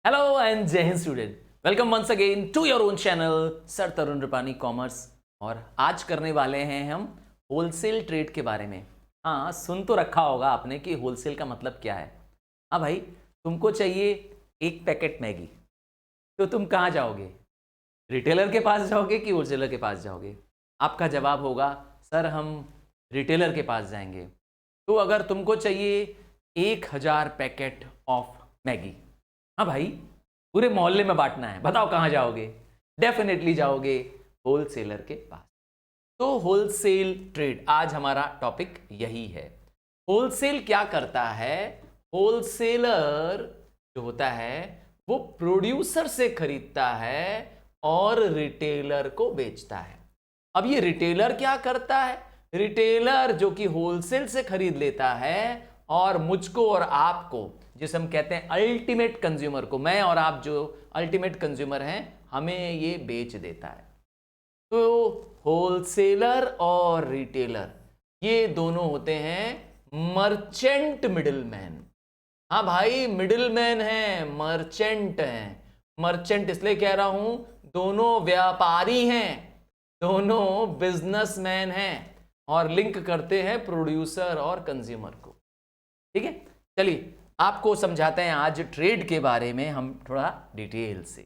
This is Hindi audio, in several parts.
हेलो एंड जय हिंद student, welcome once again to your own channel sir Tarun Rupani commerce. और आज करने वाले हैं हम होलसेल ट्रेड के बारे में। हाँ, सुन तो रखा होगा आपने कि होलसेल का मतलब क्या है। हाँ भाई, तुमको चाहिए एक पैकेट मैगी, तो तुम कहाँ जाओगे? रिटेलर के पास जाओगे कि होलसेलर के पास जाओगे? आपका जवाब होगा सर हम रिटेलर के पास जाएंगे। तो अगर तुमको चाहिए 1000 पैकेट ऑफ मैगी, हाँ भाई, पूरे मोहल्ले में बांटना है, बताओ कहाँ जाओगे? डेफिनेटली जाओगे होलसेलर के पास। तो होलसेल ट्रेड आज हमारा टॉपिक यही है। होलसेल क्या करता है? होलसेलर जो होता है वो प्रोड्यूसर से खरीदता है और रिटेलर को बेचता है। अब ये रिटेलर क्या करता है? रिटेलर जो कि होलसेल से खरीद लेता है और मुझको और आपको, जिसे हम कहते हैं अल्टीमेट कंज्यूमर को, मैं और आप जो अल्टीमेट कंज्यूमर हैं, हमें ये बेच देता है। तो होलसेलर और रिटेलर ये दोनों होते हैं मर्चेंट मिडिलमैन। हाँ भाई, मिडिलमैन है, मर्चेंट है। मर्चेंट इसलिए कह रहा हूं, दोनों व्यापारी हैं, दोनों बिजनेसमैन हैं और लिंक करते हैं प्रोड्यूसर और कंज्यूमर को। ठीक है, चलिए आपको समझाते हैं आज ट्रेड के बारे में हम थोड़ा डिटेल से।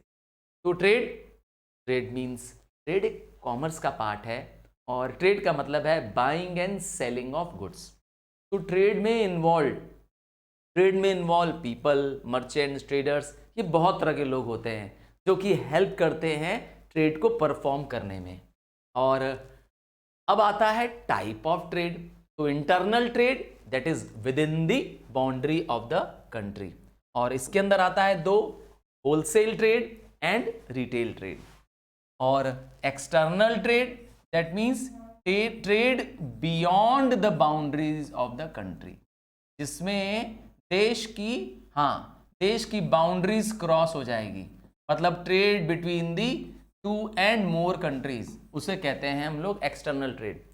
तो ट्रेड मींस, ट्रेड एक कॉमर्स का पार्ट है और ट्रेड का मतलब है buying and selling of goods. तो ट्रेड में इन्वॉल्व पीपल, मर्चेंट्स, ट्रेडर्स, ये बहुत तरह के लोग होते हैं जो कि हेल्प करते हैं ट्रेड को परफॉर्म करने में। और अब आता है टाइप ऑफ ट्रेड। तो internal trade, that is within the boundary of the country, और इसके अंदर आता है दो, wholesale trade and retail trade. और external trade, that means trade beyond the boundaries of the country, जिसमें देश की बाउंड्रीज क्रॉस हो जाएगी, मतलब trade between the 2 and more countries, उसे कहते हैं हम लोग एक्सटर्नल ट्रेड।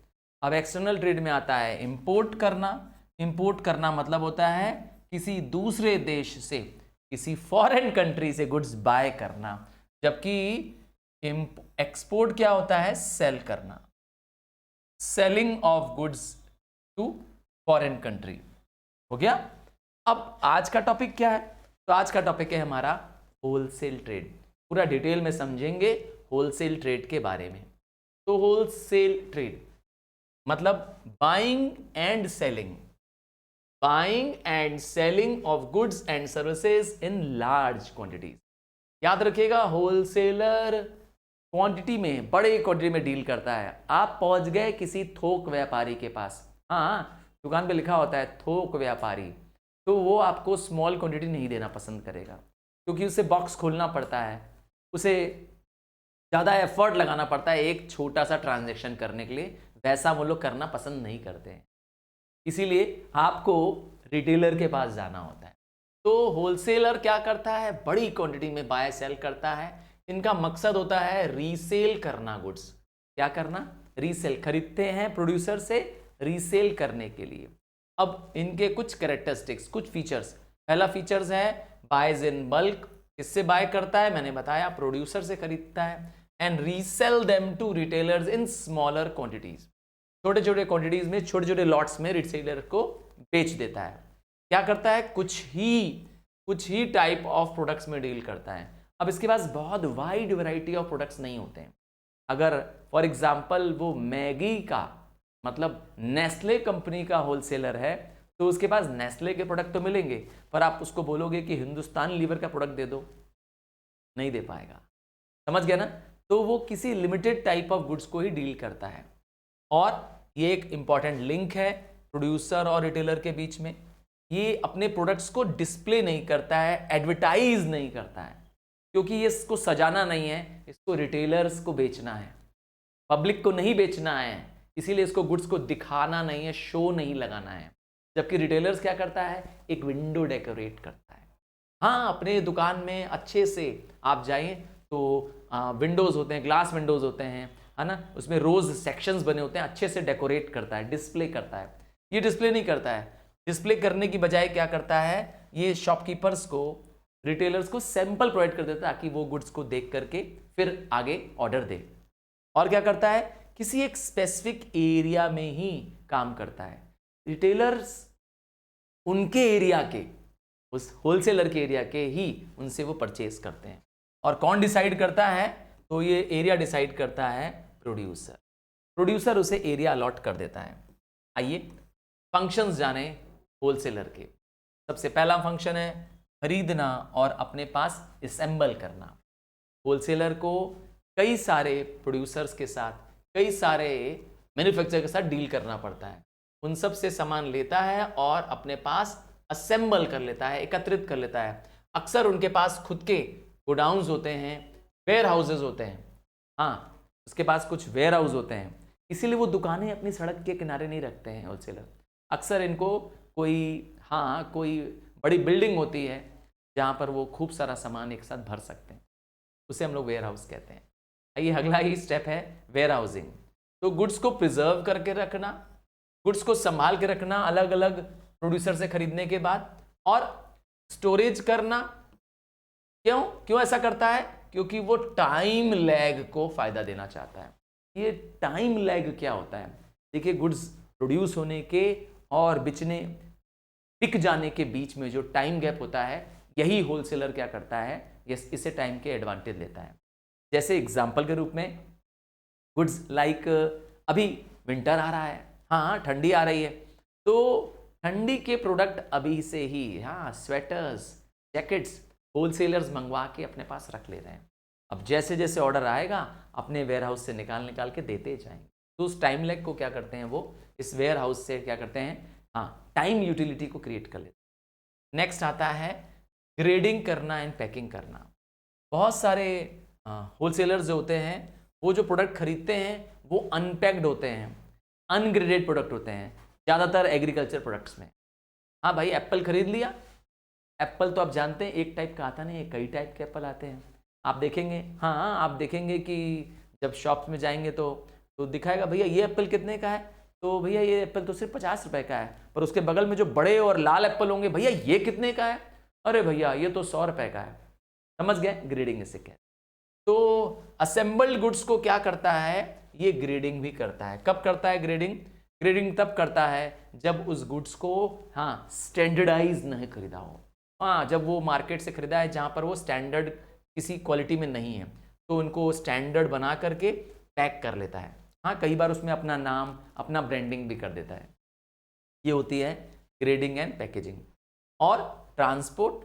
अब एक्सटर्नल ट्रेड में आता है इंपोर्ट करना। इंपोर्ट करना मतलब होता है किसी दूसरे देश से, किसी फॉरेन कंट्री से गुड्स बाय करना, जबकि एक्सपोर्ट क्या होता है? सेल करना, selling of goods to foreign country. हो गया। अब आज का टॉपिक क्या है? तो आज का टॉपिक है हमारा होलसेल ट्रेड। पूरा डिटेल में समझेंगे होलसेल ट्रेड के बारे में। तो होलसेल ट्रेड मतलब buying and selling of goods and services in large quantities. याद रखिएगा, होलसेलर क्वांटिटी में, बड़े क्वांटिटी में डील करता है। आप पहुंच गए किसी थोक व्यापारी के पास, हाँ, दुकान पे लिखा होता है थोक व्यापारी, तो वो आपको स्मॉल क्वांटिटी नहीं देना पसंद करेगा, क्योंकि उसे बॉक्स खोलना पड़ता है, उसे ज़्यादा एफर्ट लगाना पड़ता है एक छोटा सा ट्रांजैक्शन करने के लिए। वैसा वो लोग करना पसंद नहीं करते हैं, इसीलिए आपको रिटेलर के पास जाना होता है। तो होलसेलर क्या करता है? बड़ी क्वांटिटी में बाय सेल करता है। इनका मकसद होता है रीसेल करना गुड्स। क्या करना? रीसेल, खरीदते हैं प्रोड्यूसर से रीसेल करने के लिए। अब इनके कुछ कैरेक्टरिस्टिक्स, कुछ फीचर्स। पहला फीचर्स है बायज इन बल्क। किससे बाय करता है? मैंने बताया प्रोड्यूसर से खरीदता है। And resell them to retailers in smaller quantities, छोटे छोटे क्वांटिटीज में, छोटे छोटे लॉट्स में रिटेलर को बेच देता है। क्या करता है? कुछ ही टाइप ऑफ प्रोडक्ट्स में डील करता है। अब इसके पास बहुत वाइड वैरायटी ऑफ प्रोडक्ट्स नहीं होते हैं। अगर फॉर एग्जांपल वो मैगी का, मतलब नेस्ले कंपनी का होलसेलर है, तो उसके पास नेस्ले के प्रोडक्ट तो मिलेंगे, पर आप उसको बोलोगे कि हिंदुस्तान लीवर का प्रोडक्ट दे दो, नहीं दे पाएगा। समझ गया ना? तो वो किसी लिमिटेड टाइप ऑफ गुड्स को ही डील करता है। और ये एक इंपॉर्टेंट लिंक है प्रोड्यूसर और रिटेलर के बीच में। ये अपने प्रोडक्ट्स को डिस्प्ले नहीं करता है, एडवर्टाइज नहीं करता है, क्योंकि ये इसको सजाना नहीं है, इसको रिटेलर्स को बेचना है, पब्लिक को नहीं बेचना है। इसीलिए इसको गुड्स को दिखाना नहीं है, शो नहीं लगाना है। जबकि रिटेलर्स क्या करता है? एक विंडो डेकोरेट करता है। हाँ, अपने दुकान में अच्छे से आप जाइए तो विंडोज़ होते हैं, ग्लास विंडोज़ होते हैं, है ना, उसमें रोज सेक्शंस बने होते हैं, अच्छे से डेकोरेट करता है, डिस्प्ले करता है। ये डिस्प्ले नहीं करता है। डिस्प्ले करने की बजाय क्या करता है? ये शॉपकीपर्स को रिटेलर्स को सैंपल प्रोवाइड कर देता है ताकि वो गुड्स को देख करके फिर आगे ऑर्डर दे। और क्या करता है, किसी एक स्पेसिफिक एरिया में ही काम करता है। रिटेलर्स उनके एरिया के, उस होलसेलर के एरिया के ही उनसे वो परचेज करते हैं। और कौन डिसाइड करता है, तो ये एरिया डिसाइड करता है प्रोड्यूसर। प्रोड्यूसर उसे एरिया अलॉट कर देता है। आइए फंक्शंस जाने होलसेलर के। सबसे पहला फंक्शन है खरीदना और अपने पास असेंबल करना। होलसेलर को कई सारे प्रोड्यूसर्स के साथ, कई सारे मैन्युफैक्चरर के साथ डील करना पड़ता है। उन सब से सामान लेता है और अपने पास असेंबल कर लेता है, एकत्रित कर लेता है। अक्सर उनके पास खुद के गोडाउन्स होते हैं, वेयर हाउसेज होते हैं। हाँ, उसके पास कुछ वेयर हाउस होते हैं, इसीलिए वो दुकानें अपनी सड़क के किनारे नहीं रखते हैं होलसेलर। अक्सर इनको कोई बड़ी बिल्डिंग होती है जहाँ पर वो खूब सारा सामान एक साथ भर सकते हैं, उसे हम लोग वेयर हाउस कहते हैं। ये अगला ही स्टेप है वेयर हाउसिंग। तो गुड्स को प्रिजर्व करके रखना, गुड्स को संभाल के रखना अलग अलग प्रोड्यूसर से खरीदने के बाद, और स्टोरेज करना। क्यों ऐसा करता है, क्योंकि वो टाइम लैग को फायदा देना चाहता है। ये टाइम लैग क्या होता है, देखिए गुड्स प्रोड्यूस होने के और बिक जाने के बीच में जो टाइम गैप होता है, यही होलसेलर क्या करता है, इसे टाइम के एडवांटेज लेता है। जैसे एग्जांपल के रूप में गुड्स लाइक अभी विंटर आ रहा है, हाँ ठंडी आ रही है, तो ठंडी के प्रोडक्ट अभी से ही, हाँ स्वेटर्स, जैकेट्स होलसेलर्स मंगवा के अपने पास रख ले रहे हैं। अब जैसे जैसे ऑर्डर आएगा अपने वेयर हाउस से निकाल के देते जाएंगे। तो उस टाइम लैग को क्या करते हैं, वो इस वेयर हाउस से क्या करते हैं, हाँ टाइम यूटिलिटी को क्रिएट कर लेते हैं। नेक्स्ट आता है ग्रेडिंग करना एंड पैकिंग करना। बहुत सारे होलसेलर्स जो होते हैं, वो जो प्रोडक्ट खरीदते हैं वो अनपैक्ड होते हैं, अनग्रेडेड प्रोडक्ट होते हैं, ज़्यादातर एग्रीकल्चर प्रोडक्ट्स में। हाँ भाई, एप्पल खरीद लिया, एप्पल तो आप जानते हैं एक टाइप का आता नहीं है, कई टाइप के एप्पल आते हैं। आप देखेंगे, हाँ आप देखेंगे कि जब शॉप में जाएंगे तो दिखाएगा भैया ये एप्पल कितने का है, तो भैया ये एप्पल तो सिर्फ 50 रुपए का है, पर उसके बगल में जो बड़े और लाल एप्पल होंगे, भैया ये कितने का है, अरे भैया ये तो 100 रुपए का है। समझ गए, ग्रेडिंग इसे कहते हैं। तो असेंबल्ड गुड्स को क्या करता है, ये ग्रेडिंग भी करता है। कब करता है ग्रेडिंग तब करता है जब उस गुड्स को हाँ स्टैंडर्डाइज नहीं खरीदा हो। हाँ, जब वो मार्केट से खरीदा है जहाँ पर वो स्टैंडर्ड किसी क्वालिटी में नहीं है, तो उनको स्टैंडर्ड बना करके पैक कर लेता है। हाँ, कई बार उसमें अपना नाम, अपना ब्रांडिंग भी कर देता है। ये होती है ग्रेडिंग एंड पैकेजिंग। और ट्रांसपोर्ट,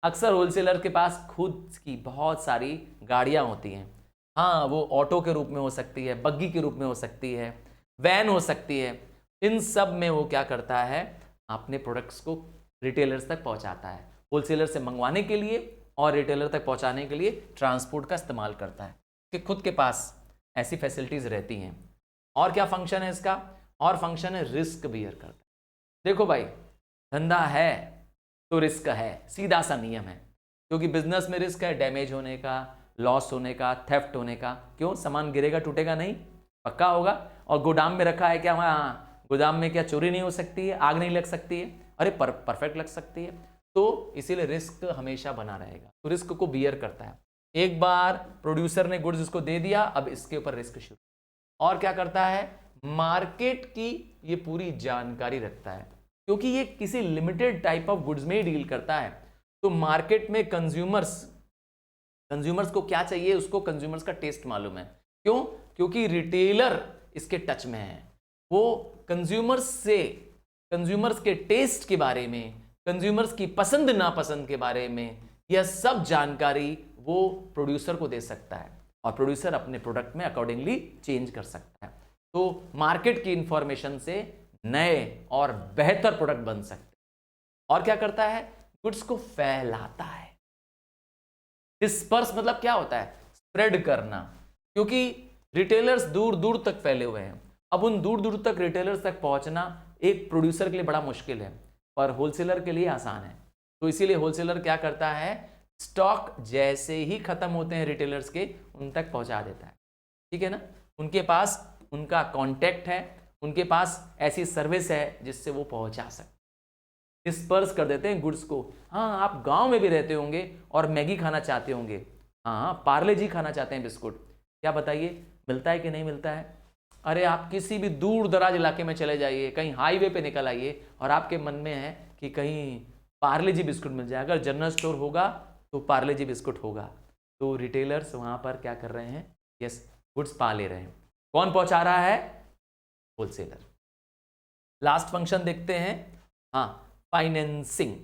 अक्सर होलसेलर के पास खुद की बहुत सारी गाड़ियाँ होती हैं। हाँ, वो ऑटो के रूप में हो सकती है, बग्गी के रूप में हो सकती है, वैन हो सकती है। इन सब में वो क्या करता है, अपने प्रोडक्ट्स को रिटेलर्स तक पहुंचाता है। होलसेलर से मंगवाने के लिए और रिटेलर तक पहुंचाने के लिए ट्रांसपोर्ट का इस्तेमाल करता है, कि खुद के पास ऐसी फैसिलिटीज़ रहती हैं। और क्या फंक्शन है इसका, और फंक्शन है रिस्क बियर करता है। देखो भाई, धंधा है तो रिस्क है, सीधा सा नियम है। क्योंकि बिजनेस में रिस्क है डैमेज होने का, लॉस होने का, थेफ्ट होने का। क्यों, सामान गिरेगा टूटेगा नहीं, पक्का होगा। और गोदाम में रखा है क्या, हाँ गोदाम में क्या चोरी नहीं हो सकती है, आग नहीं लग सकती है, अरे परफेक्ट लग सकती है। तो इसीलिए रिस्क हमेशा बना रहेगा, तो रिस्क को बियर करता है। एक बार प्रोड्यूसर ने गुड्स इसको दे दिया, अब इसके ऊपर रिस्क शुरू। और क्या करता है, मार्केट की ये पूरी जानकारी रखता है, क्योंकि ये किसी लिमिटेड टाइप ऑफ गुड्स में ही डील करता है। तो मार्केट में कंज्यूमर्स को क्या चाहिए, उसको कंज्यूमर्स का टेस्ट मालूम है। क्यों, क्योंकि रिटेलर इसके टच में है। वो कंज्यूमर्स के टेस्ट के बारे में, कंज्यूमर्स की पसंद नापसंद के बारे में, यह सब जानकारी वो प्रोड्यूसर को दे सकता है, और प्रोड्यूसर अपने प्रोडक्ट में अकॉर्डिंगली चेंज कर सकता है। तो मार्केट की इंफॉर्मेशन से नए और बेहतर प्रोडक्ट बन सकते हैं। और क्या करता है, गुड्स को फैलाता है। डिस्पर्स मतलब क्या होता है, स्प्रेड करना। क्योंकि रिटेलर्स दूर दूर तक फैले हुए हैं, अब उन दूर दूर तक रिटेलर्स तक पहुंचना एक प्रोड्यूसर के लिए बड़ा मुश्किल है, पर होलसेलर के लिए आसान है। तो इसीलिए होलसेलर क्या करता है, स्टॉक जैसे ही खत्म होते हैं रिटेलर्स के, उन तक पहुंचा देता है। ठीक है ना, उनके पास उनका कॉन्टैक्ट है, उनके पास ऐसी सर्विस है जिससे वो पहुंचा सकते। डिस्पर्स कर देते हैं गुड्स को। हाँ, आप गांव में भी रहते होंगे और मैगी खाना चाहते होंगे, हाँ पार्ले जी खाना चाहते हैं बिस्कुट, क्या बताइए मिलता है कि नहीं मिलता है? अरे आप किसी भी दूर दराज इलाके में चले जाइए, कहीं हाईवे पे निकल आइए और आपके मन में है कि कहीं पार्ले जी बिस्कुट मिल जाए, अगर जनरल स्टोर होगा तो पार्ले जी बिस्कुट होगा। तो रिटेलर्स वहां पर क्या कर रहे हैं, यस गुड्स पा ले रहे हैं। कौन पहुंचा रहा है? होलसेलर। लास्ट फंक्शन देखते हैं, हाँ फाइनेंसिंग।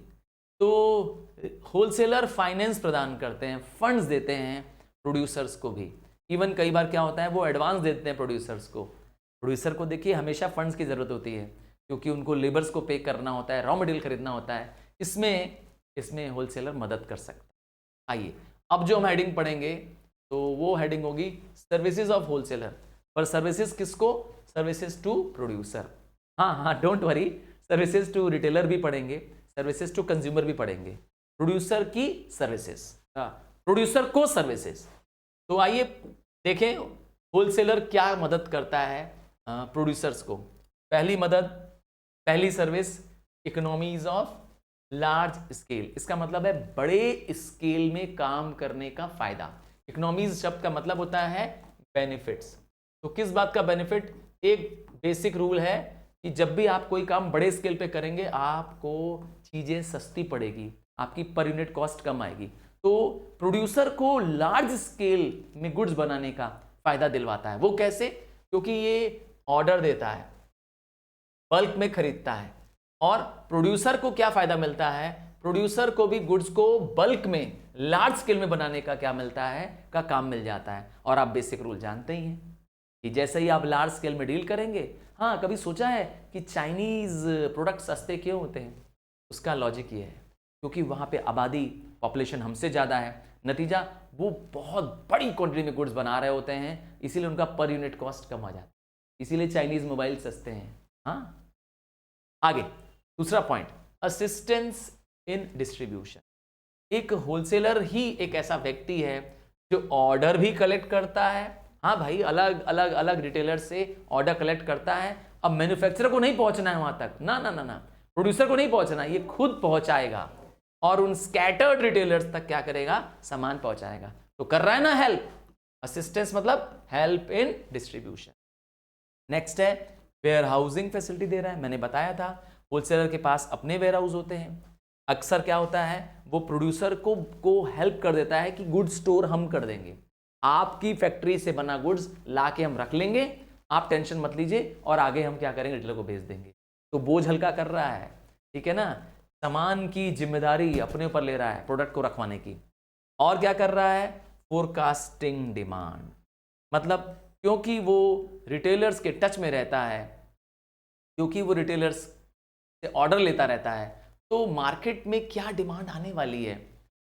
तो होलसेलर फाइनेंस प्रदान करते हैं, फंड्स देते हैं प्रोड्यूसर्स को भी। इवन कई बार क्या होता है वो एडवांस देते हैं प्रोड्यूसर्स को। प्रोड्यूसर को देखिए हमेशा फंड्स की ज़रूरत होती है, क्योंकि उनको लेबर्स को पे करना होता है, रॉ मटेरियल खरीदना होता है, इसमें होलसेलर मदद कर सकता है। आइए अब जो हम हेडिंग पढ़ेंगे तो वो हेडिंग होगी सर्विसेज ऑफ होलसेलर। पर सर्विसेज किसको? Services to producer. हाँ don't worry, services to retailer भी पढ़ेंगे, सर्विसेज टू कंज्यूमर भी पढ़ेंगे, प्रोड्यूसर की सर्विसेज, प्रोड्यूसर को सर्विसेज। तो आइए देखें होलसेलर क्या मदद करता है प्रोड्यूसर्स को। पहली service economies of large scale. इसका मतलब है बड़े स्केल में काम करने का फायदा। इकोनॉमीज शब्द का मतलब होता है बेनिफिट्स। तो किस बात का बेनिफिट? एक बेसिक रूल है कि जब भी आप कोई काम बड़े स्केल पे करेंगे आपको चीजें सस्ती पड़ेगी, आपकी पर यूनिट कॉस्ट कम आएगी। तो प्रोड्यूसर को लार्ज स्केल में गुड्स बनाने का फायदा दिलवाता है। वो कैसे? क्योंकि ये ऑर्डर देता है, बल्क में खरीदता है। और प्रोड्यूसर को क्या फायदा मिलता है? प्रोड्यूसर को भी गुड्स को बल्क में लार्ज स्केल में बनाने का क्या मिलता है? का काम मिल जाता है। और आप बेसिक रूल जानते ही हैं कि जैसे ही आप लार्ज स्केल में डील करेंगे, हाँ कभी सोचा है कि चाइनीज प्रोडक्ट सस्ते क्यों होते हैं? उसका लॉजिक ये है क्योंकि वहाँ पे आबादी पॉपुलेशन हमसे ज़्यादा है, नतीजा वो बहुत बड़ी क्वांटिटी में गुड्स बना रहे होते हैं, इसीलिए उनका पर यूनिट कॉस्ट कम आ जाता है, इसीलिए चाइनीज मोबाइल सस्ते हैं। हाँ आगे दूसरा पॉइंट, असिस्टेंस इन डिस्ट्रीब्यूशन। एक होलसेलर ही एक ऐसा व्यक्ति है जो ऑर्डर भी कलेक्ट करता है। हाँ भाई, अलग अलग अलग रिटेलर से ऑर्डर कलेक्ट करता है। अब मैन्युफैक्चरर को नहीं पहुंचना है वहां तक, ना, प्रोड्यूसर को नहीं पहुंचना, ये खुद पहुंचाएगा और उन स्कैटर्ड रिटेलर्स तक क्या करेगा? सामान पहुंचाएगा। तो कर रहा है ना हेल्प। असिस्टेंस मतलब हेल्प इन डिस्ट्रीब्यूशन। नेक्स्ट है वेयर हाउसिंग फैसिलिटी दे रहा है। मैंने बताया था होलसेलर के पास अपने वेयर हाउस होते हैं। अक्सर क्या होता है वो प्रोड्यूसर को हेल्प कर देता है कि गुड्स स्टोर हम कर देंगे, आपकी फैक्ट्री से बना गुड्स ला के हम रख लेंगे, आप टेंशन मत लीजिए, और आगे हम क्या करेंगे? रिटेलर को भेज देंगे। तो बोझ हल्का कर रहा है, ठीक है ना, सामान की जिम्मेदारी अपने ऊपर ले रहा है प्रोडक्ट को रखवाने की। और क्या कर रहा है? Forecasting demand. मतलब क्योंकि वो रिटेलर्स के टच में रहता है, क्योंकि वो रिटेलर्स से ऑर्डर लेता रहता है, तो मार्केट में क्या डिमांड आने वाली है,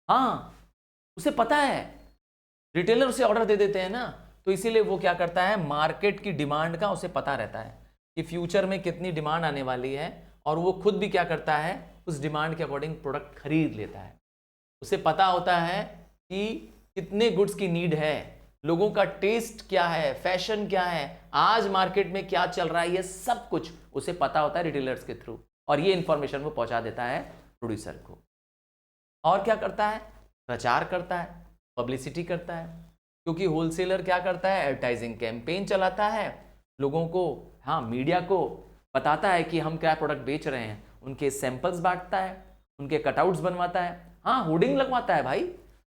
हाँ उसे पता है। रिटेलर उसे ऑर्डर दे देते हैं ना, तो इसीलिए वो क्या करता है? मार्केट की डिमांड का उसे पता रहता है कि फ्यूचर में कितनी डिमांड आने वाली है, और वो खुद भी क्या करता है? उस डिमांड के अकॉर्डिंग प्रोडक्ट खरीद लेता है। उसे पता होता है कि कितने गुड्स की नीड है, लोगों का टेस्ट क्या है, फैशन क्या है, आज मार्केट में क्या चल रहा है, ये सब कुछ उसे पता होता है रिटेलर्स के थ्रू, और ये इंफॉर्मेशन वो पहुंचा देता है प्रोड्यूसर को। और क्या करता है? प्रचार करता है, पब्लिसिटी करता है, क्योंकि होलसेलर क्या करता है? एडवर्टाइजिंग कैंपेन चलाता है, लोगों को, हाँ मीडिया को बताता है कि हम क्या प्रोडक्ट बेच रहे हैं, उनके सैंपल्स बांटता है, उनके कटआउट्स बनवाता है, हाँ होर्डिंग लगवाता है भाई।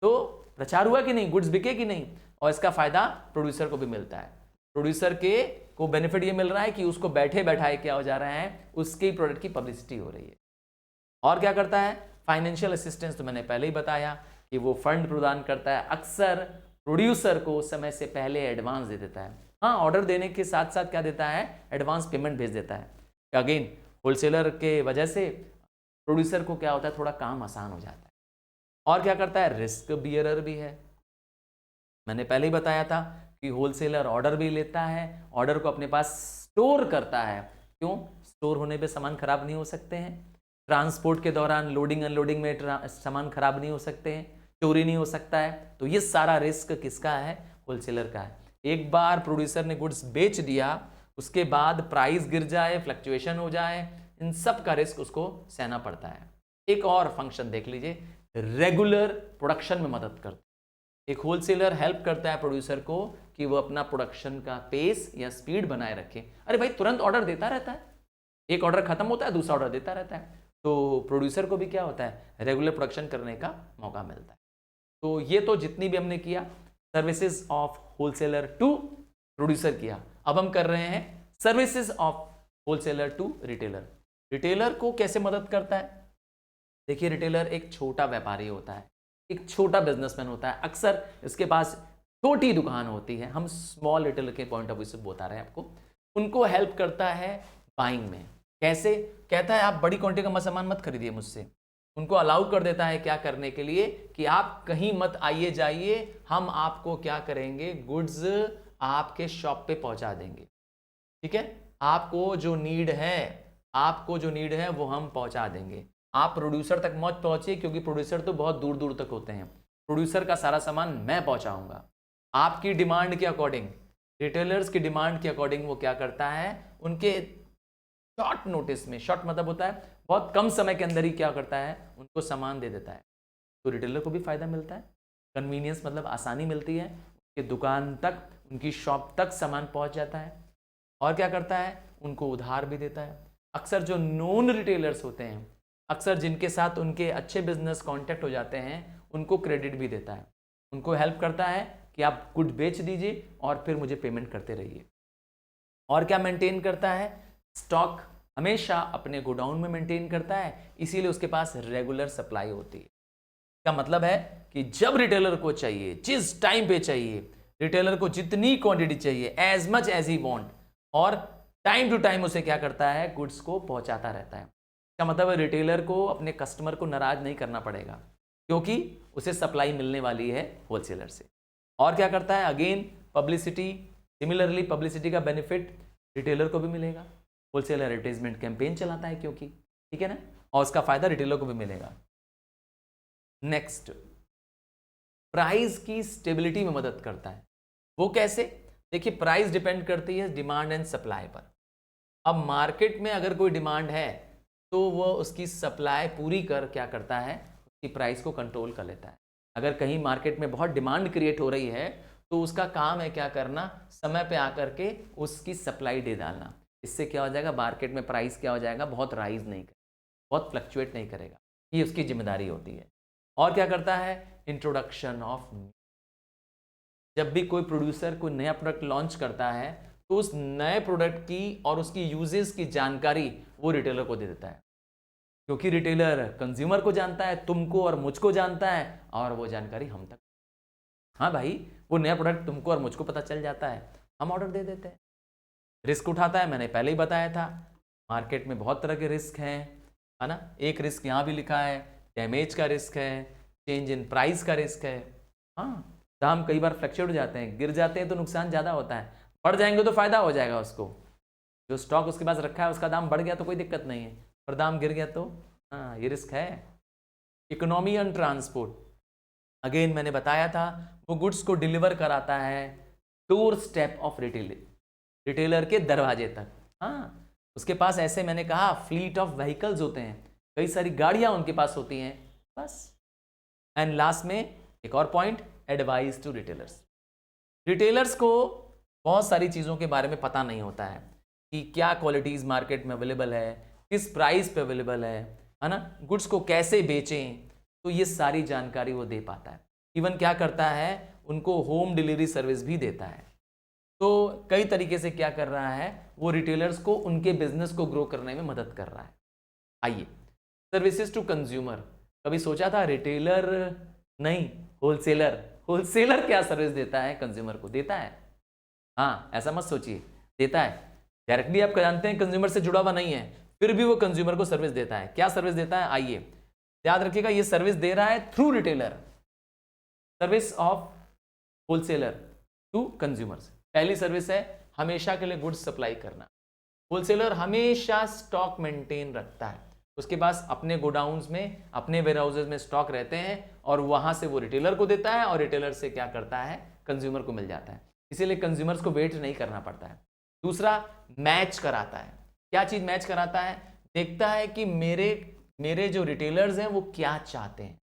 तो प्रचार हुआ कि नहीं, गुड्स बिके कि नहीं, और इसका फायदा प्रोड्यूसर को भी मिलता है। प्रोड्यूसर को बेनिफिट ये मिल रहा है कि उसको बैठे बैठाए क्या हो जा रहा है? उसके प्रोडक्ट की पब्लिसिटी हो रही है। और क्या करता है? फाइनेंशियल असिस्टेंस, तो मैंने पहले ही बताया कि वो फंड प्रदान करता है, अक्सर प्रोड्यूसर को समय से पहले एडवांस दे देता है। हाँ ऑर्डर देने के साथ साथ क्या देता है? एडवांस पेमेंट भेज देता है। अगेन होलसेलर के वजह से प्रोड्यूसर को क्या होता है? थोड़ा काम आसान हो जाता है। और क्या करता है? रिस्क बियरर भी है। मैंने पहले ही बताया था कि होलसेलर ऑर्डर भी लेता है, ऑर्डर को अपने पास स्टोर करता है। क्यों? स्टोर होने पे सामान खराब नहीं हो सकते हैं, ट्रांसपोर्ट के दौरान लोडिंग अनलोडिंग में सामान खराब नहीं हो सकते हैं, चोरी नहीं हो सकता है। तो ये सारा रिस्क किसका है? होलसेलर का है। एक बार प्रोड्यूसर ने गुड्स बेच दिया, उसके बाद प्राइस गिर जाए, फ्लक्चुएशन हो जाए, इन सब का रिस्क उसको सहना पड़ता है। एक और फंक्शन देख लीजिए, रेगुलर प्रोडक्शन में मदद करता है। एक होलसेलर हेल्प करता है प्रोड्यूसर को कि वो अपना प्रोडक्शन का पेस या स्पीड बनाए रखे। अरे भाई तुरंत ऑर्डर देता रहता है, एक ऑर्डर खत्म होता है दूसरा ऑर्डर देता रहता है, तो प्रोड्यूसर को भी क्या होता है, रेगुलर प्रोडक्शन करने का मौका मिलता है। तो ये तो जितनी भी हमने किया services of wholesaler to producer किया। अब हम कर रहे हैं services of wholesaler to retailer. Retailer को कैसे मदद करता है? देखिए, रिटेलर एक छोटा व्यापारी होता है, एक छोटा बिजनेसमैन होता है, अक्सर इसके पास छोटी दुकान होती है। हम स्मॉल रिटेलर के पॉइंट ऑफ व्यू से बता रहे हैं आपको। उनको हेल्प करता है बाइंग में। कैसे? कहता है आप बड़ी क्वांटिटी का सामान मत खरीदिए मुझसे। उनको अलाउ कर देता है क्या करने के लिए कि आप कहीं मत आइए जाइए, हम आपको क्या करेंगे, गुड्स आपके शॉप पे पहुंचा देंगे। ठीक है, आपको जो नीड है वो हम पहुंचा देंगे। आप प्रोड्यूसर तक मत पहुंचिए, क्योंकि प्रोड्यूसर तो बहुत दूर दूर तक होते हैं। प्रोड्यूसर का सारा सामान मैं पहुंचाऊंगा आपकी डिमांड के अकॉर्डिंग। रिटेलर्स की डिमांड के अकॉर्डिंग वो क्या करता है, उनके शॉर्ट नोटिस में, शॉर्ट मतलब होता है बहुत कम समय के अंदर ही क्या करता है, उनको सामान दे देता है। तो रिटेलर को भी फायदा मिलता है, कन्वीनियंस मतलब आसानी मिलती है, उनकी दुकान तक, उनकी शॉप तक सामान पहुंच जाता है। और क्या करता है, उनको उधार भी देता है। अक्सर जो नोन रिटेलर्स होते हैं, अक्सर जिनके साथ उनके अच्छे बिजनेस कॉन्टैक्ट हो जाते हैं, उनको क्रेडिट भी देता है। उनको हेल्प करता है कि आप गुड बेच दीजिए और फिर मुझे पेमेंट करते रहिए। और क्या मेंटेन करता है, स्टॉक हमेशा अपने गोडाउन में मेंटेन करता है, इसीलिए उसके पास रेगुलर सप्लाई होती है। क्या मतलब है कि जब रिटेलर को चाहिए, जिस टाइम पे चाहिए, रिटेलर को जितनी क्वांटिटी चाहिए, as much as he want, और टाइम टू टाइम उसे क्या करता है, गुड्स को पहुंचाता रहता है। क्या मतलब है, रिटेलर को अपने कस्टमर को नाराज नहीं करना पड़ेगा, क्योंकि उसे सप्लाई मिलने वाली है होलसेलर से। और क्या करता है, अगेन पब्लिसिटी, सिमिलरली पब्लिसिटी का बेनिफिट रिटेलर को भी मिलेगा। होलसेलर एडवर्टाइजमेंट कैंपेन चलाता है क्योंकि, ठीक है ना, और उसका फायदा रिटेलर को भी मिलेगा। नेक्स्ट, प्राइस की स्टेबिलिटी में मदद करता है। वो कैसे? देखिए, प्राइस डिपेंड करती है डिमांड एंड सप्लाई पर। अब मार्केट में अगर कोई डिमांड है तो वो उसकी सप्लाई पूरी कर क्या करता है, उसकी प्राइस को कंट्रोल कर लेता है। अगर कहीं मार्केट में बहुत डिमांड क्रिएट हो रही है तो उसका काम है क्या करना, समय पे आकर के उसकी सप्लाई दे डालना। इससे क्या हो जाएगा, मार्केट में प्राइस क्या हो जाएगा, बहुत राइज नहीं करेगा, बहुत फ्लक्चुएट नहीं करेगा। ये उसकी जिम्मेदारी होती है। और क्या करता है, इंट्रोडक्शन ऑफ, जब भी कोई प्रोड्यूसर कोई नया प्रोडक्ट लॉन्च करता है तो उस नए प्रोडक्ट की और उसकी यूजेस की जानकारी वो रिटेलर को दे देता है, क्योंकि रिटेलर कंज्यूमर को जानता है, तुमको और मुझको जानता है, और वो जानकारी हम तक, हाँ भाई, वो नया प्रोडक्ट तुमको और मुझको पता चल जाता है, हम ऑर्डर दे देते हैं। रिस्क उठाता है, मैंने पहले ही बताया था, मार्केट में बहुत तरह के रिस्क हैं, है ना। एक रिस्क यहाँ भी लिखा है, डैमेज का रिस्क है, चेंज इन प्राइस का रिस्क है। हाँ, दाम कई बार फ्लक्चुएट हो जाते हैं, गिर जाते हैं तो नुकसान ज़्यादा होता है, बढ़ जाएंगे तो फायदा हो जाएगा उसको। जो स्टॉक उसके पास रखा है उसका दाम बढ़ गया तो कोई दिक्कत नहीं है, पर दाम गिर गया तो हाँ, ये रिस्क है। इकोनॉमी एंड ट्रांसपोर्ट, अगेन मैंने बताया था, वो गुड्स को डिलीवर कराता है डोर स्टेप ऑफ रिटेलर के दरवाजे तक। हाँ, उसके पास ऐसे मैंने कहा फ्लीट ऑफ व्हीकल्स होते हैं, कई सारी गाड़ियां उनके पास होती हैं, बस। एंड लास्ट में एक और point, advice to retailers. Retailers को बहुत सारी चीज़ों के बारे में पता नहीं होता है कि क्या क्वालिटीज़ मार्केट में अवेलेबल है, किस प्राइस पे अवेलेबल है ना, गुड्स को कैसे बेचें, तो ये सारी जानकारी वो दे पाता है। इवन क्या करता है, उनको होम डिलीवरी सर्विस भी देता है। तो कई तरीके से क्या कर रहा है, वो रिटेलर्स को उनके बिजनेस को ग्रो करने में मदद कर रहा है। आइए, सर्विसेज टू कंज्यूमर, कभी सोचा था रिटेलर नहीं होलसेलर क्या सर्विस देता है कंज्यूमर को? देता है, हाँ, ऐसा मत सोचिए, देता है। डायरेक्टली आप जानते हैं कंज्यूमर से जुड़ा हुआ नहीं है, फिर भी वो कंज्यूमर को सर्विस देता है। क्या सर्विस देता है, आइए याद रखिएगा, ये सर्विस दे रहा है through retailer, service of wholesaler to consumers. पहली सर्विस है हमेशा के लिए गुड्स सप्लाई करना। होलसेलर हमेशा स्टॉक मेंटेन रखता है, उसके पास अपने गोडाउन्स में, अपने वेयरहाउसेज में स्टॉक रहते हैं, और वहां से वो रिटेलर को देता है, और रिटेलर से क्या करता है, कंज्यूमर को मिल जाता है। इसीलिए कंज्यूमर्स को वेट नहीं करना पड़ता है। दूसरा, मैच कराता है। क्या चीज मैच कराता है? देखता है कि मेरे जो रिटेलर्स हैं वो क्या चाहते हैं।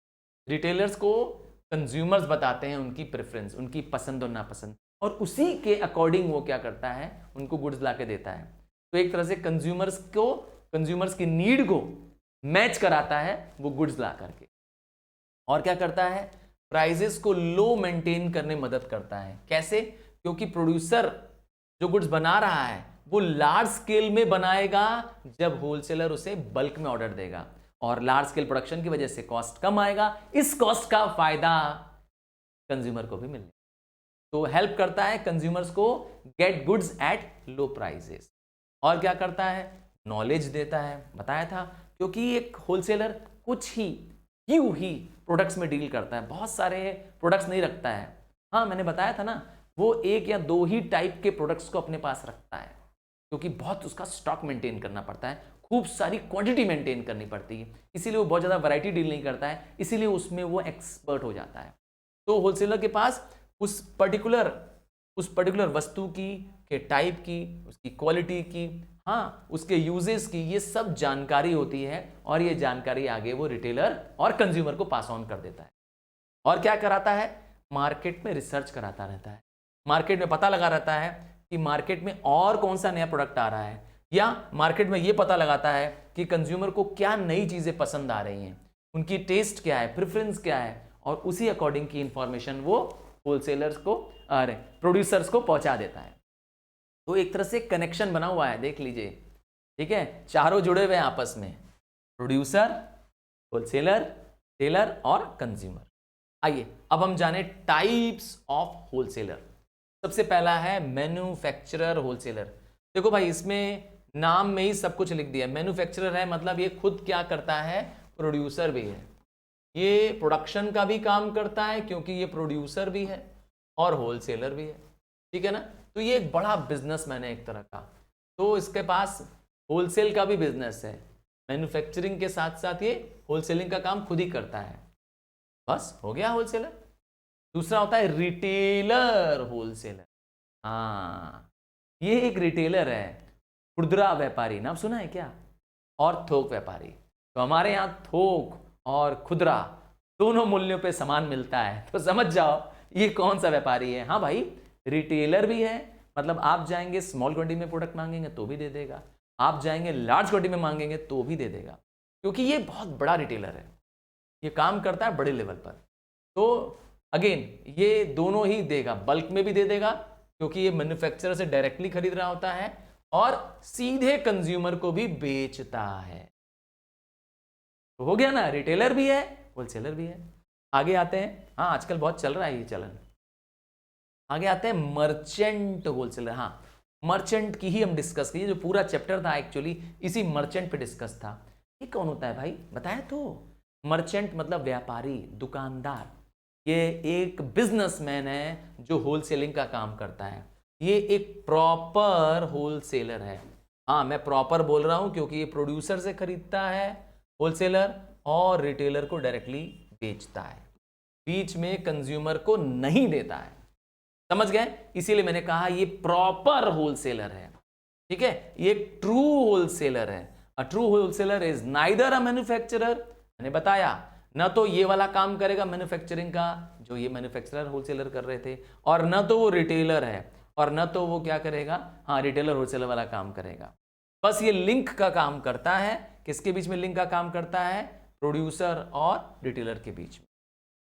रिटेलर्स को कंज्यूमर्स बताते हैं उनकी प्रेफरेंस, उनकी पसंद और नापसंद, और उसी के अकॉर्डिंग वो क्या करता है, उनको गुड्स ला के देता है। तो एक तरह से कंज्यूमर्स की नीड को मैच कराता है वो गुड्स ला करके। और क्या करता है, प्राइजेस को लो मेंटेन करने में मदद करता है। कैसे? क्योंकि प्रोड्यूसर जो गुड्स बना रहा है वो लार्ज स्केल में बनाएगा जब होलसेलर उसे बल्क में ऑर्डर देगा, और लार्ज स्केल प्रोडक्शन की वजह से कॉस्ट कम आएगा। इस कॉस्ट का फायदा कंज्यूमर को भी मिलेगा। तो हेल्प करता है कंज्यूमर्स को get goods at low prices. और क्या करता है, नॉलेज देता है। बताया था, क्योंकि एक होलसेलर कुछ ही few ही प्रोडक्ट्स में डील करता है, बहुत सारे प्रोडक्ट्स नहीं रखता है। हाँ, मैंने बताया था ना, वो एक या दो ही टाइप के प्रोडक्ट्स को अपने पास रखता है, क्योंकि बहुत उसका स्टॉक मेंटेन करना पड़ता है, खूब सारी क्वांटिटी मेंटेन करनी पड़ती है, इसीलिए वो बहुत ज़्यादा वैरायटी डील नहीं करता है, इसीलिए उसमें वो एक्सपर्ट हो जाता है। तो होलसेलर के पास उस पर्टिकुलर वस्तु की, के टाइप की, उसकी क्वालिटी की, हाँ, उसके यूजेस की, ये सब जानकारी होती है, और ये जानकारी आगे वो रिटेलर और कंज्यूमर को पास ऑन कर देता है। और क्या कराता है, मार्केट में रिसर्च कराता रहता है। मार्केट में पता लगा रहता है कि मार्केट में और कौन सा नया प्रोडक्ट आ रहा है, या मार्केट में ये पता लगाता है कि कंज्यूमर को क्या नई चीज़ें पसंद आ रही हैं, उनकी टेस्ट क्या है, प्रेफरेंस क्या है, और उसी अकॉर्डिंग की इंफॉर्मेशन वो होलसेलर्स को, अरे प्रोड्यूसर्स को पहुंचा देता है। तो एक तरह से कनेक्शन बना हुआ है, देख लीजिए, ठीक है, चारों जुड़े हुए हैं आपस में, प्रोड्यूसर, होलसेलर, टेलर और कंज्यूमर। आइए अब हम जाने टाइप्स ऑफ होलसेलर। सबसे पहला है मैन्युफैक्चरर होलसेलर। देखो भाई, इसमें नाम में ही सब कुछ लिख दिया। मैन्युफैक्चरर है मतलब ये खुद क्या करता है, प्रोड्यूसर भी है, ये प्रोडक्शन का भी काम करता है क्योंकि ये प्रोड्यूसर भी है और होलसेलर भी है, ठीक है ना। तो ये एक बड़ा बिजनेसमैन है एक तरह का, तो इसके पास होलसेल का भी बिजनेस है, मैन्युफैक्चरिंग के साथ साथ ये होलसेलिंग का काम खुद ही करता है। बस हो गया होलसेलर। दूसरा होता है रिटेलर होलसेलर। हाँ, ये एक रिटेलर है, खुदरा व्यापारी, नाम सुना है क्या, और थोक व्यापारी। तो हमारे यहाँ थोक और खुदरा दोनों मूल्यों पे सामान मिलता है, तो समझ जाओ ये कौन सा व्यापारी है। हाँ भाई, रिटेलर भी है, मतलब आप जाएंगे स्मॉल क्वांटिटी में प्रोडक्ट मांगेंगे तो भी दे देगा, आप जाएंगे लार्ज क्वांटिटी में मांगेंगे तो भी दे देगा, क्योंकि ये बहुत बड़ा रिटेलर है, ये काम करता है बड़े लेवल पर। तो अगेन ये दोनों ही देगा, बल्क में भी दे देगा क्योंकि ये मैन्युफैक्चरर से डायरेक्टली खरीद रहा होता है, और सीधे कंज्यूमर को भी बेचता है। तो हो गया ना, रिटेलर भी है, होलसेलर भी है। आगे आते हैं, हाँ आजकल बहुत चल रहा है ये चलन। आगे आते हैं मर्चेंट होलसेलर। हाँ, मर्चेंट की ही हम डिस्कस किए, जो पूरा चैप्टर था एक्चुअली इसी मर्चेंट पे डिस्कस था। ये कौन होता है भाई, बताया तो, मर्चेंट मतलब व्यापारी, दुकानदार। ये एक बिजनेसमैन है जो होलसेलिंग का काम करता है, ये एक प्रॉपर होलसेलर है। हाँ, मैं प्रॉपर बोल रहा हूं क्योंकि ये प्रोड्यूसर से खरीदता है होलसेलर, और रिटेलर को डायरेक्टली बेचता है, बीच में कंज्यूमर को नहीं देता है। समझ गए, इसीलिए मैंने कहा ये प्रॉपर होलसेलर है, ठीक है, ये एक ट्रू होलसेलर है। A true wholesaler is neither a manufacturer, मैंने बताया, ना तो ये वाला काम करेगा मैन्युफैक्चरिंग का जो ये मैन्युफैक्चरर होलसेलर कर रहे थे, और ना तो वो रिटेलर है, और ना तो वो क्या करेगा, हाँ रिटेलर होलसेलर वाला काम करेगा। बस ये लिंक का काम करता है, किसके बीच में लिंक का काम करता है, प्रोड्यूसर और रिटेलर के बीच में,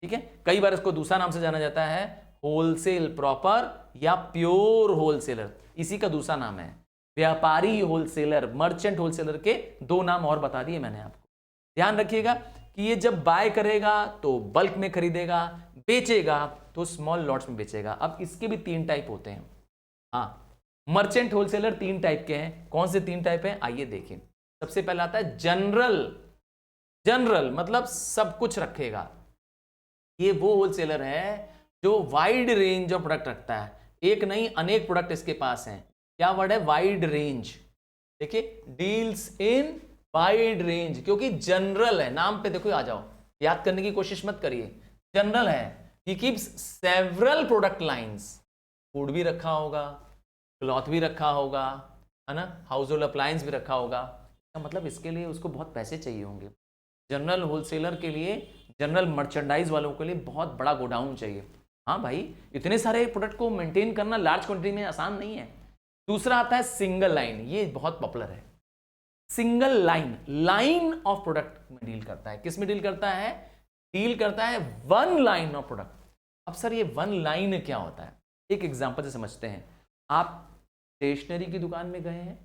ठीक है। कई बार इसको दूसरा नाम से जाना जाता है, होलसेल प्रॉपर या प्योर होलसेलर, इसी का दूसरा नाम है व्यापारी होलसेलर। मर्चेंट होलसेलर के दो नाम और बता दिए मैंने आपको। ध्यान रखिएगा कि ये जब बाय करेगा तो बल्क में खरीदेगा, बेचेगा तो स्मॉल लॉट्स में बेचेगा। अब इसके भी तीन टाइप होते हैं। हाँ, मर्चेंट होलसेलर तीन टाइप के हैं। कौन से तीन टाइप हैं, आइए देखें। सबसे पहला आता है जनरल मतलब सब कुछ रखेगा। ये वो होलसेलर है जो वाइड रेंज ऑफ प्रोडक्ट रखता है, एक नहीं अनेक प्रोडक्ट इसके पास हैं। क्या वर्ड है, वाइड रेंज। देखिए, डील्स इन वाइड रेंज, क्योंकि जनरल है, नाम पे देखो आ जाओ, याद करने की कोशिश मत करिए, जनरल है। He keeps several product lines, food भी रखा होगा, क्लॉथ भी रखा होगा, है ना, हाउस होल्ड अप्लायंस भी रखा होगा, मतलब इसके लिए उसको बहुत पैसे चाहिए होंगे। जनरल होलसेलर के लिए, जनरल मर्चेंडाइज वालों के लिए बहुत बड़ा गोडाउन चाहिए। हाँ भाई, इतने सारे प्रोडक्ट को मेंटेन करना लार्ज क्वांटिटी में आसान नहीं है। दूसरा आता है सिंगल लाइन, ये बहुत पॉपुलर है। Single line, line of product में डील करता है। किस में डील करता है? डील करता है वन लाइन ऑफ प्रोडक्ट। अब सर ये वन लाइन क्या होता है? एक एग्जांपल से समझते हैं। आप स्टेशनरी की दुकान में गए हैं,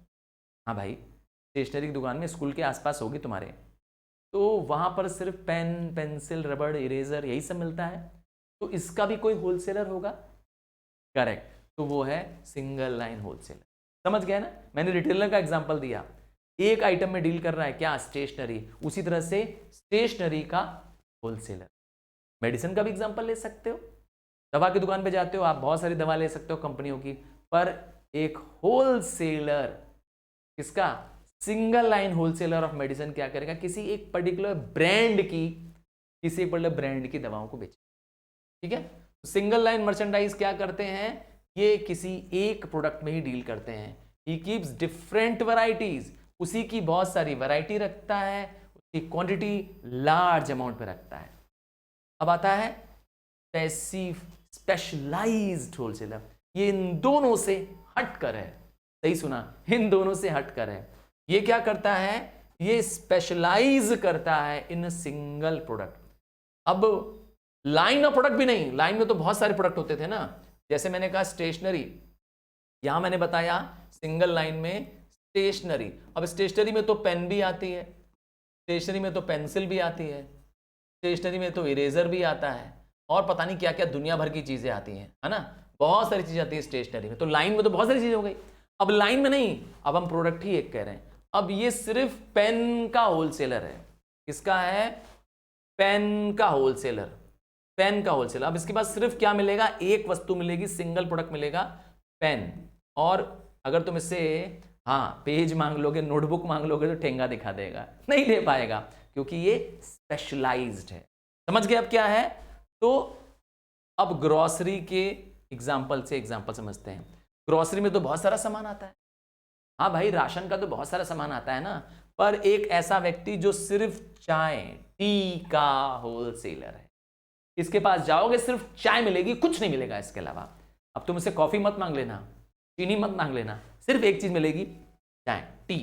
हाँ भाई, स्टेशनरी की दुकान में स्कूल के आसपास होगी तुम्हारे, तो वहां पर सिर्फ पेन, पेंसिल, रबड़, इरेजर यही सब मिलता है, तो इसका भी कोई होलसेलर होगा? करेक्ट, तो वो है सिंगल लाइन होलसेलर। समझ गए ना? मैंने रिटेलर का एग्जांपल दिया, एक आइटम में डील कर रहा है क्या? स्टेशनरी। उसी तरह से स्टेशनरी का होलसेलर। मेडिसिन का भी एग्जांपल ले सकते हो, दवा की दुकान पे जाते हो आप, बहुत सारी दवा ले सकते हो कंपनियों की, पर एक होलसेलर, किसका? Single line wholesaler of medicine क्या करेगा? किसी एक पर्टिकुलर ब्रांड की, किसी एक पर्टिकुलर ब्रांड की दवाओं को बेचे। ठीक है, तो सिंगल लाइन मर्चेंडाइज क्या करते हैं? ये किसी एक प्रोडक्ट में ही डील करते हैं। ही कीप्स डिफरेंट वैरायटीज, उसी की बहुत सारी वैरायटी रखता है, उसकी क्वांटिटी लार्ज अमाउंट पे रखता है। अब आता है स्पेशलाइज्ड होलसेलर। ये इन दोनों से हटकर है, सही सुना, इन दोनों से हटकर है। ये क्या करता है? ये स्पेशलाइज करता है इन सिंगल प्रोडक्ट। अब लाइन ऑफ प्रोडक्ट भी नहीं, लाइन में तो बहुत सारे प्रोडक्ट होते थे ना, जैसे मैंने कहा स्टेशनरी, यहां मैंने बताया सिंगल लाइन में स्टेशनरी। अब स्टेशनरी में तो पेन भी आती है, स्टेशनरी में तो पेंसिल भी आती है, स्टेशनरी में तो इरेजर भी आता है, और पता नहीं क्या क्या दुनिया भर की चीजें आती हैं, है ना, बहुत सारी चीजें आती है स्टेशनरी में। तो लाइन में तो बहुत सारी चीजें हो गई। अब लाइन में नहीं, अब हम प्रोडक्ट ही एक कह रहे हैं। अब ये सिर्फ पेन का होलसेलर है। किसका है? पेन का होलसेलर, पेन का होलसेलर। अब इसके पास सिर्फ क्या मिलेगा? एक वस्तु मिलेगी, सिंगल प्रोडक्ट मिलेगा, पेन। और अगर तुम इससे हाँ पेज मांग लोगे, नोटबुक मांग लोगे, तो ठेंगा दिखा देगा, नहीं दे पाएगा, क्योंकि ये स्पेशलाइज्ड है। समझ गए अब क्या है? तो अब ग्रोसरी के एग्जाम्पल से एग्जाम्पल समझते हैं। ग्रोसरी में तो बहुत सारा सामान आता है, हाँ भाई, राशन का तो बहुत सारा सामान आता है ना, पर एक ऐसा व्यक्ति जो सिर्फ चाय, टी का होलसेलर है, इसके पास जाओगे सिर्फ चाय मिलेगी, कुछ नहीं मिलेगा इसके अलावा। अब तुम इससे कॉफी मत मांग लेना, चीनी मत मांग लेना, सिर्फ एक चीज मिलेगी, चाय, टी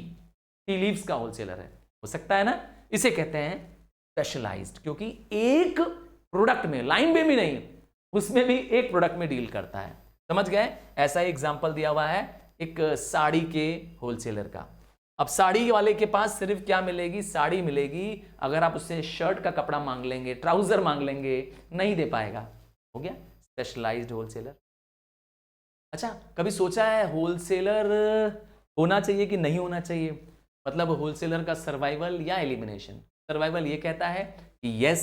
लीव्स का होलसेलर है। हो सकता है ना? इसे कहते हैं स्पेशलाइज्ड, क्योंकि एक प्रोडक्ट में, लाइन में भी नहीं, उसमें भी एक प्रोडक्ट में डील करता है। समझ गए? ऐसा ही एग्जाम्पल दिया हुआ है एक साड़ी के होलसेलर का। अब साड़ी वाले के पास सिर्फ क्या मिलेगी? साड़ी मिलेगी। अगर आप उससे शर्ट का कपड़ा मांग लेंगे, ट्राउजर मांग लेंगे, नहीं दे पाएगा। हो गया स्पेशलाइज्ड होलसेलर। अच्छा, कभी सोचा है होलसेलर होना चाहिए कि नहीं होना चाहिए? मतलब होलसेलर का सर्वाइवल या एलिमिनेशन? सर्वाइवल ये कहता है कि यस,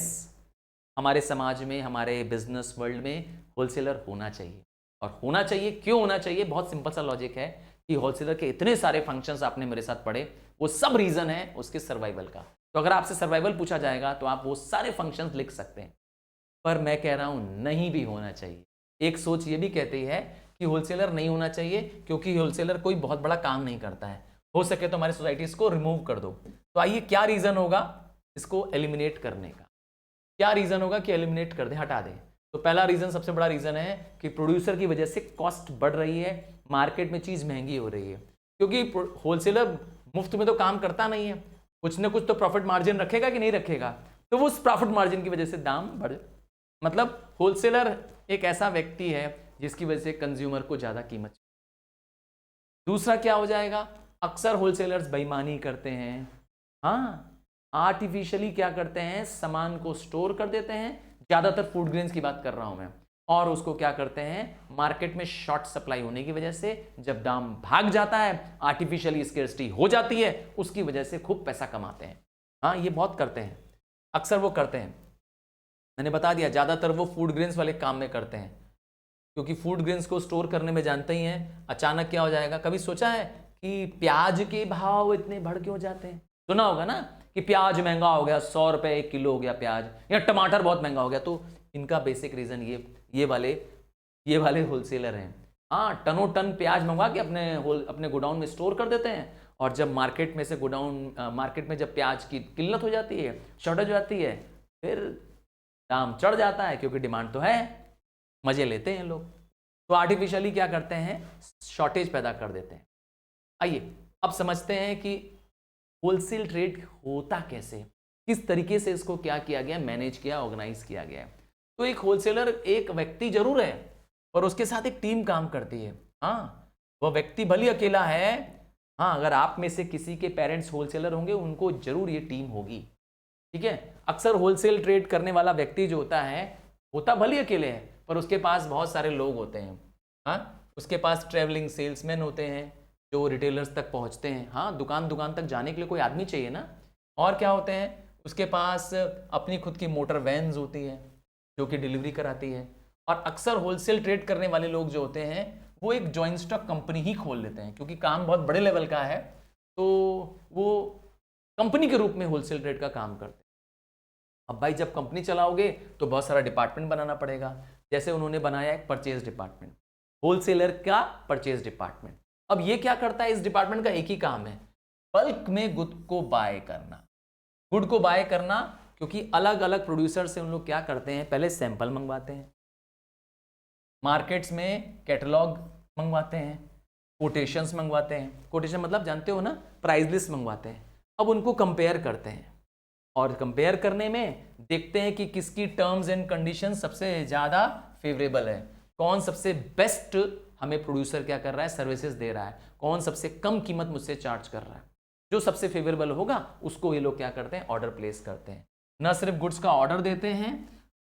हमारे समाज में, हमारे बिजनेस वर्ल्ड में होलसेलर होना चाहिए। और होना चाहिए, क्यों होना चाहिए? बहुत सिंपल सा लॉजिक है कि होलसेलर के इतने सारे फंक्शंस आपने मेरे साथ पढ़े, वो सब रीजन है उसके सर्वाइवल का। तो अगर आपसे सर्वाइवल पूछा जाएगा तो आप वो सारे फंक्शंस लिख सकते हैं, पर मैं कह रहा हूं नहीं भी होना चाहिए। एक सोच ये भी कहती है कि होलसेलर नहीं होना चाहिए क्योंकि होलसेलर कोई बहुत बड़ा काम नहीं करता है, हो सके तो हमारी सोसाइटी इसको रिमूव कर दो। तो आइए, क्या रीजन होगा इसको एलिमिनेट करने का? क्या रीजन होगा कि एलिमिनेट कर दे, हटा दे? तो पहला रीजन, सबसे बड़ा रीजन है कि प्रोड्यूसर की वजह से कॉस्ट बढ़ रही है, मार्केट में चीज महंगी हो रही है। क्योंकि होलसेलर मुफ्त में तो काम करता नहीं है, कुछ ना कुछ तो प्रॉफिट मार्जिन रखेगा कि नहीं रखेगा, तो वो उस प्रॉफिट मार्जिन की वजह से दाम बढ़, मतलब होलसेलर एक ऐसा व्यक्ति है जिसकी वजह से कंज्यूमर को ज्यादा कीमत। दूसरा क्या हो जाएगा? अक्सर होलसेलर्स बेईमानी करते हैं, हाँ, आर्टिफिशियली क्या करते हैं, सामान को स्टोर कर देते हैं, ज्यादातर फूड ग्रेन्स की बात कर रहा हूं मैं, और उसको क्या करते हैं, मार्केट में शॉर्ट सप्लाई होने की वजह से जब दाम भाग जाता है, आर्टिफिशियली स्केर्सिटी हो जाती है, उसकी वजह से खूब पैसा कमाते हैं। हाँ, ये बहुत करते हैं, अक्सर वो करते हैं। मैंने बता दिया, ज्यादातर वो फूड ग्रेन्स वाले काम में करते हैं, क्योंकि फूड ग्रेन्स को स्टोर करने में जानते ही हैं अचानक क्या हो जाएगा। कभी सोचा है कि प्याज के भाव इतने बढ़ क्यों जाते हैं? सुना होगा ना कि प्याज महंगा हो गया, 100 रुपए 1 किलो हो गया प्याज, या टमाटर बहुत महंगा हो गया। तो इनका बेसिक रीजन ये वाले होलसेलर हैं। हाँ, टनों टन प्याज मंगवा के अपने गोडाउन में स्टोर कर देते हैं, और जब मार्केट में से मार्केट में जब प्याज की किल्लत हो जाती है, शॉर्टेज हो जाती है, फिर दाम चढ़ जाता है, क्योंकि डिमांड तो है, मजे लेते हैं लोग, तो आर्टिफिशियली क्या करते हैं, शॉर्टेज पैदा कर देते हैं। आइए अब समझते हैं कि होलसेल ट्रेड होता कैसे, किस तरीके से इसको क्या किया गया, मैनेज किया, ऑर्गेनाइज किया गया है। तो एक होलसेलर एक व्यक्ति जरूर है, और उसके साथ एक टीम काम करती है। हाँ, वह व्यक्ति भले अकेला है, हाँ, अगर आप में से किसी के पेरेंट्स होलसेलर होंगे, उनको जरूर ये टीम होगी, ठीक है। अक्सर होलसेल ट्रेड करने वाला व्यक्ति जो होता भले अकेले है, पर उसके पास बहुत सारे लोग होते हैं। हाँ, उसके पास ट्रैवलिंग सेल्समैन होते हैं जो रिटेलर्स तक पहुंचते हैं। हाँ, दुकान दुकान तक जाने के लिए कोई आदमी चाहिए ना। और क्या होते हैं, उसके पास अपनी खुद की मोटर वैन्स होती है जो कि डिलीवरी कराती है। और अक्सर होलसेल ट्रेड करने वाले लोग जो होते हैं वो एक जॉइंट स्टॉक कंपनी ही खोल लेते हैं, क्योंकि काम बहुत बड़े लेवल का है, तो वो कंपनी के रूप में होलसेल ट्रेड का काम करते हैं। अब भाई जब कंपनी चलाओगे तो बहुत सारा डिपार्टमेंट बनाना पड़ेगा। जैसे उन्होंने बनाया एक परचेज डिपार्टमेंट, होलसेलर का परचेज डिपार्टमेंट। अब ये क्या करता है, इस डिपार्टमेंट का एक ही काम है, बल्क में गुड को बाय करना, गुड को बाय करना। क्योंकि अलग अलग प्रोड्यूसर से उन लोग क्या करते हैं, पहले सैंपल मंगवाते हैं, मार्केट्स में कैटलॉग मंगवाते हैं, कोटेशंस मंगवाते हैं, कोटेशन मतलब जानते हो ना, प्राइस लिस्ट मंगवाते हैं। अब उनको कंपेयर करते हैं, और कंपेयर करने में देखते हैं कि किसकी टर्म्स एंड कंडीशन सबसे ज़्यादा फेवरेबल है, कौन सबसे बेस्ट हमें प्रोड्यूसर क्या कर रहा है, सर्विसेज दे रहा है, कौन सबसे कम कीमत मुझसे चार्ज कर रहा है। जो सबसे फेवरेबल होगा उसको ये लोग क्या करते हैं, ऑर्डर प्लेस करते हैं। न सिर्फ गुड्स का ऑर्डर देते हैं,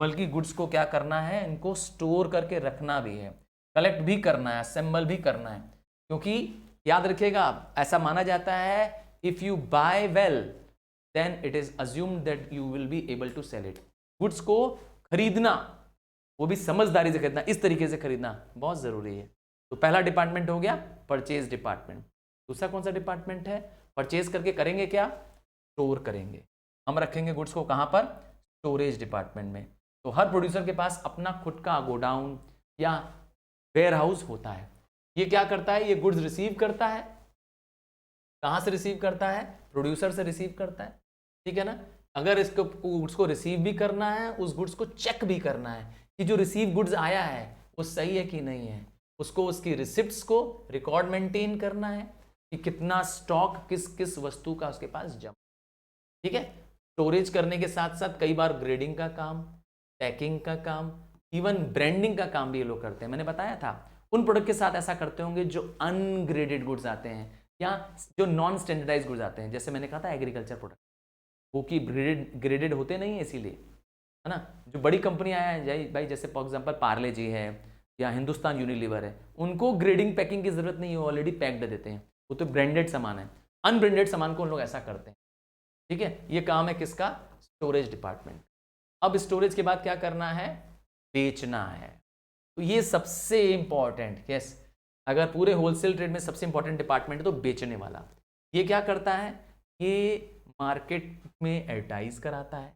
बल्कि गुड्स को क्या करना है, इनको स्टोर करके रखना भी है, कलेक्ट भी करना है, असेंबल भी करना है। क्योंकि याद रखिएगा, ऐसा माना जाता है, if you buy well then it is assumed that you will be able to sell it. Goods को खरीदना, वो भी समझदारी से खरीदना, इस तरीके से खरीदना बहुत जरूरी है। तो पहला डिपार्टमेंट हो गया परचेज डिपार्टमेंट। दूसरा कौन सा डिपार्टमेंट है, परचेज करके करेंगे क्या, स्टोर करेंगे। हम रखेंगे गुड्स को कहां पर, स्टोरेज डिपार्टमेंट में। तो हर प्रोड्यूसर के पास अपना खुद का गोडाउन या वेयर हाउस होता है। ये क्या करता है, ये गुड्स रिसीव करता है, कहां से रिसीव करता है, प्रोड्यूसर से रिसीव करता है, ठीक है ना। अगर इसको गुड्स को रिसीव भी करना है, उस गुड्स को चेक भी करना है कि जो रिसीव गुड्स आया है वो सही है कि नहीं है, उसको उसकी रिसिप्ट्स को रिकॉर्ड मेंटेन करना है कि कितना स्टॉक किस किस वस्तु का उसके पास जमा, ठीक है। स्टोरेज करने के साथ साथ कई बार ग्रेडिंग का काम, पैकिंग का काम, इवन ब्रांडिंग का काम भी ये लोग करते हैं। मैंने बताया था उन प्रोडक्ट के साथ ऐसा करते होंगे जो अनग्रेडेड गुड्स आते हैं या जो नॉन स्टैंडर्डाइज गुड्स आते हैं। जैसे मैंने कहा था एग्रीकल्चर प्रोडक्ट, वो कि ग्रेडेड होते नहीं है, इसीलिए, है ना। जो बड़ी कंपनियां हैं भाई, जैसे फॉर एग्जांपल पार्ले जी है या हिंदुस्तान यूनिलीवर है, उनको ग्रेडिंग पैकिंग की जरूरत नहीं है, वो ऑलरेडी पैक्ड देते हैं, वो तो ब्रांडेड सामान है। अनब्रांडेड सामान को उन लोग ऐसा करते हैं, ठीक है। ये काम है किसका, स्टोरेज डिपार्टमेंट। अब स्टोरेज के बाद क्या करना है, बेचना है। तो ये सबसे इंपॉर्टेंट, यस, अगर पूरे होलसेल ट्रेड में सबसे इंपॉर्टेंट डिपार्टमेंट है तो बेचने वाला। ये क्या करता है, ये मार्केट में एडवर्टाइज कराता है,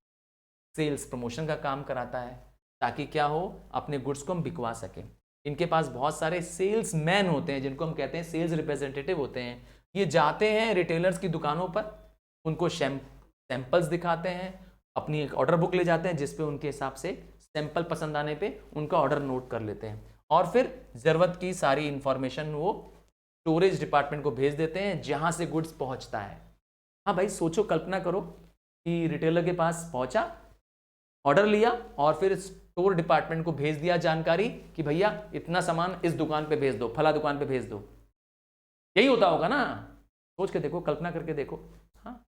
सेल्स प्रमोशन का काम कराता है, ताकि क्या हो, अपने गुड्स को हम बिकवा सकें। इनके पास बहुत सारे सेल्स मैन होते हैं, जिनको हम कहते हैं सेल्स रिप्रेजेंटेटिव होते हैं। ये जाते हैं रिटेलर्स की दुकानों पर, उनको सैंपल्स दिखाते हैं, अपनी एक ऑर्डर बुक ले जाते हैं जिसपे उनके हिसाब से सैंपल पसंद आने पे उनका ऑर्डर नोट कर लेते हैं, और फिर ज़रूरत की सारी इंफॉर्मेशन वो स्टोरेज डिपार्टमेंट को भेज देते हैं, जहां से गुड्स पहुंचता है। हाँ भाई सोचो, कल्पना करो कि रिटेलर के पास पहुंचा, ऑर्डर लिया, और फिर स्टोर डिपार्टमेंट को भेज दिया जानकारी कि भैया इतना सामान इस दुकान पे भेज दो, फला दुकान पे भेज दो। यही होता होगा ना, सोच के देखो, कल्पना करके देखो। हाँ,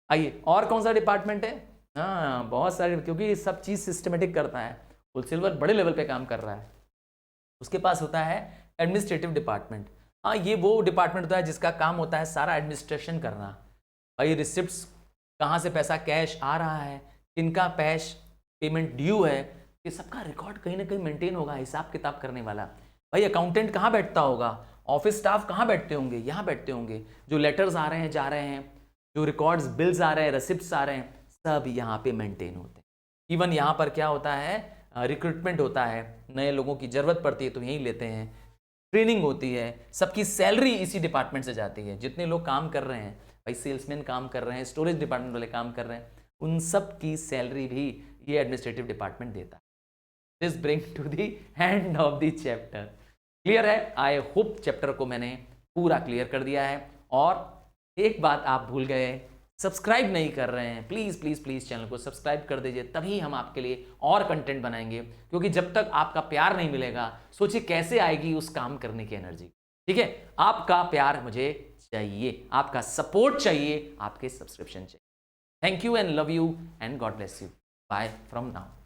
आइए, और कौन सा डिपार्टमेंट है, हाँ बहुत सारे, क्योंकि ये सब चीज़ सिस्टमेटिक करता है, होलसेलर बड़े लेवल पे काम कर रहा है। उसके पास होता है एडमिनिस्ट्रेटिव डिपार्टमेंट। हाँ, ये वो डिपार्टमेंट होता है जिसका काम होता है सारा एडमिनिस्ट्रेशन करना। भाई रिसिप्ट्स, कहाँ से पैसा कैश आ रहा है, किनका पेमेंट ड्यू है, ये सबका रिकॉर्ड कहीं ना कहीं मेंटेन होगा, हिसाब किताब करने वाला। भाई अकाउंटेंट कहाँ बैठता होगा, ऑफिस स्टाफ कहाँ बैठते होंगे, यहाँ बैठते होंगे। जो लेटर्स आ रहे हैं जा रहे हैं, जो रिकॉर्ड्स बिल्स आ रहे हैं, रिसिप्ट्स आ रहे हैं, सब यहाँ पे मेंटेन होते हैं। इवन यहाँ पर क्या होता है, रिक्रूटमेंट होता है, नए लोगों की ज़रूरत पड़ती है तो यहीं लेते हैं। ट्रेनिंग होती है, सबकी सैलरी इसी डिपार्टमेंट से जाती है। जितने लोग काम कर रहे हैं भाई, सेल्समैन काम कर रहे हैं, स्टोरेज डिपार्टमेंट वाले काम कर रहे हैं, उन सब की सैलरी भी ये एडमिनिस्ट्रेटिव डिपार्टमेंट देता है। This bring to the end of the chapter. Clear है? आई होप चैप्टर को मैंने पूरा क्लियर कर दिया है। और एक बात आप भूल गए, सब्सक्राइब नहीं कर रहे हैं, प्लीज़ प्लीज़ प्लीज़ चैनल को सब्सक्राइब कर दीजिए, तभी हम आपके लिए और कंटेंट बनाएंगे। क्योंकि जब तक आपका प्यार नहीं मिलेगा, सोचिए कैसे आएगी उस काम करने की एनर्जी। ठीक है, आपका प्यार मुझे चाहिए, आपका सपोर्ट चाहिए, आपके सब्सक्रिप्शन चाहिए। Thank you and love you and God bless you. Bye from now.